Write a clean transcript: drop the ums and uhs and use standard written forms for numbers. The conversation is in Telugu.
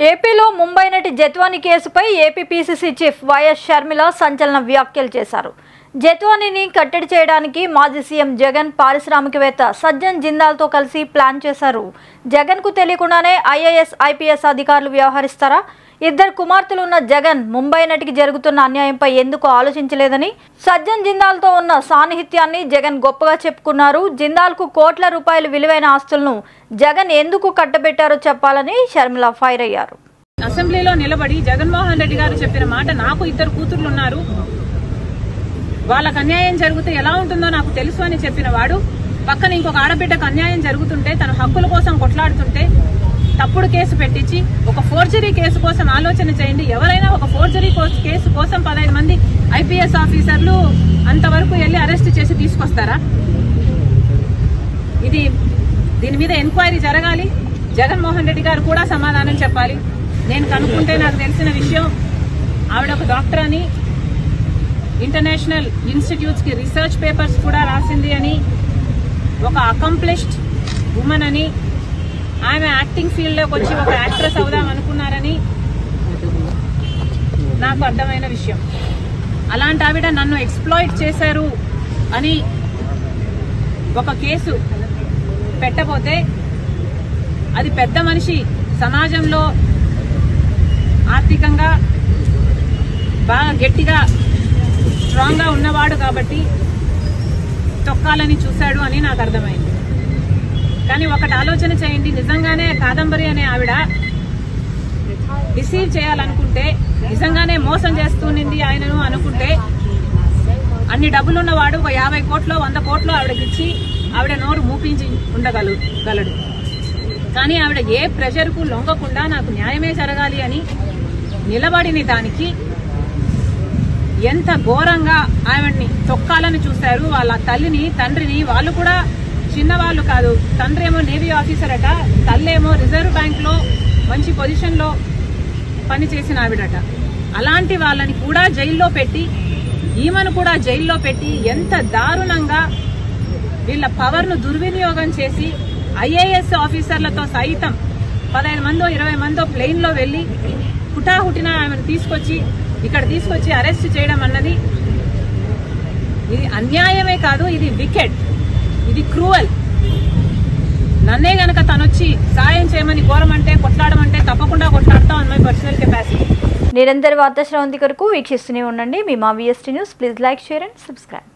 ఏపీలో ముంబై నటి జత్వాని కేసుపై AP PCC chief YS Sharmila సంచలన వ్యాఖ్యలు చేశారు. జత్వానిని కట్టడి చేయడానికి మాజీ సీఎం జగన్ పారిశ్రామికవేత్త సజ్జన్ జిందాల్తో కలిసి ప్లాన్ చేశారు. జగన్కు తెలియకుండానే ఐఏఎస్ ఐపీఎస్ అధికారులు వ్యవహరిస్తారా? ఇద్దరు కుమార్తెలు ఉన్న జగన్ ముంబై నటికి జరుగుతున్న అన్యాయంపై ఎందుకు ఆలోచించలేదని సజ్జన్ జిందాల్తో ఉన్న సాన్నిహిత్యాన్ని జగన్ గొప్పగా చెప్పుకున్నారు. జిందాల్కు కోట్ల రూపాయల విలువైన ఆస్తులను జగన్ ఎందుకు కట్టబెట్టారో చెప్పాలని షర్మిల ఫైర్ అయ్యారు. అసెంబ్లీలో నిలబడి జగన్మోహన్ రెడ్డి గారు చెప్పిన మాట, నాకు ఇద్దరు కూతుర్లు ఉన్నారు, వాళ్ళకు అన్యాయం జరిగితే ఎలా ఉంటుందో నాకు తెలుసు అని చెప్పిన వాడు పక్కన ఇంకొక ఆడబిడ్డకు అన్యాయం జరుగుతుంటే తన హక్కుల కోసం కొట్లాడుతుంటే తప్పుడు కేసు పెట్టించి ఒక ఫోర్జరీ కేసు కోసం ఆలోచన చేయండి. ఎవరైనా ఒక ఫోర్జరీ కేసు కోసం 15 మంది ఐపీఎస్ ఆఫీసర్లు అంతవరకు వెళ్లి అరెస్ట్ చేసి తీసుకొస్తారా? దీని మీద ఎంక్వైరీ జరగాలి. జగన్మోహన్ రెడ్డి గారు కూడా సమాధానం చెప్పాలి. నేను కనుక్కుంటే నాకు తెలిసిన విషయం, ఆవిడ ఒక డాక్టర్ అని, ఇంటర్నేషనల్ ఇన్స్టిట్యూట్స్ కి రీసెర్చ్ పేపర్స్ కూడా రాసింది అని, ఒక అకంప్లిష్డ్ ఉమెన్ అని, ఆమె యాక్టింగ్ ఫీల్డ్ లోకి వచ్చి ఒక యాక్ట్రెస్ అవుదాం అనుకున్నారని నాకు అర్థమైన విషయం. అలాంటి ఆవిడ నన్ను ఎక్స్ప్లాయిట్ చేశారు అని ఒక కేసు పెట్టబోతే అది పెద్ద మనిషి, సమాజంలో ఆర్థికంగా బాగా గట్టిగా స్ట్రాంగ్ గా ఉన్నవాడు కాబట్టి తొక్కాలని చూశాడు అని నాకు అర్థమైంది. కానీ ఒకటి ఆలోచన చేయండి, నిజంగానే కాదంబరి అనే ఆవిడ రిసీవ్ చేయాలనుకుంటే, నిజంగానే మోసం చేస్తున్నింది ఆయనను అనుకుంటే, అన్ని డబ్బులున్నవాడు ఒక 50 కోట్లు 100 కోట్లు ఆవిడకిచ్చి ఆవిడ నోరు మూపించి ఉండగలడు. కానీ ఆవిడ ఏ ప్రెషర్కు లొంగకుండా నాకు న్యాయమే జరగాలి అని నిలబడిన దానికి ఎంత ఘోరంగా ఆవిడ్ని తొక్కాలని చూశారు. వాళ్ళ తల్లిని, తండ్రిని, వాళ్ళు కూడా చిన్నవాళ్ళు కాదు. తండ్రి ఏమో నేవీ ఆఫీసర్ అట, తల్లేమో రిజర్వ్ బ్యాంక్ లో మంచి పొజిషన్ లో పనిచేసిన ఆవిడట. అలాంటి వాళ్ళని కూడా జైల్లో పెట్టి, ఈమెను కూడా జైల్లో పెట్టి ఎంత దారుణంగా వీళ్ళ పవర్ ను దుర్వినియోగం చేసి ఐఏఎస్ ఆఫీసర్లతో సైతం 15 మందో 20 మందో ప్లేన్ లో వెళ్లి హుటాహుటిన ఆమెను ఇక్కడ తీసుకొచ్చి అరెస్ట్ చేయడం అన్నది ఇది అన్యాయమే కాదు, ఇది వికెట్, ఇది క్రూవల్. నన్నే గనక తనొచ్చి సాయం చేయమని కోరమంటే, కొట్లాడమంటే తప్పకుండా కొట్లాడతాం అన్ మై పర్సనల్ కెపాసిటీ. నిరంతర వార్తా శ్రవంతి కొరకు వీక్షిస్తూనే ఉండండి మీ మా VST news. Please like, share and subscribe.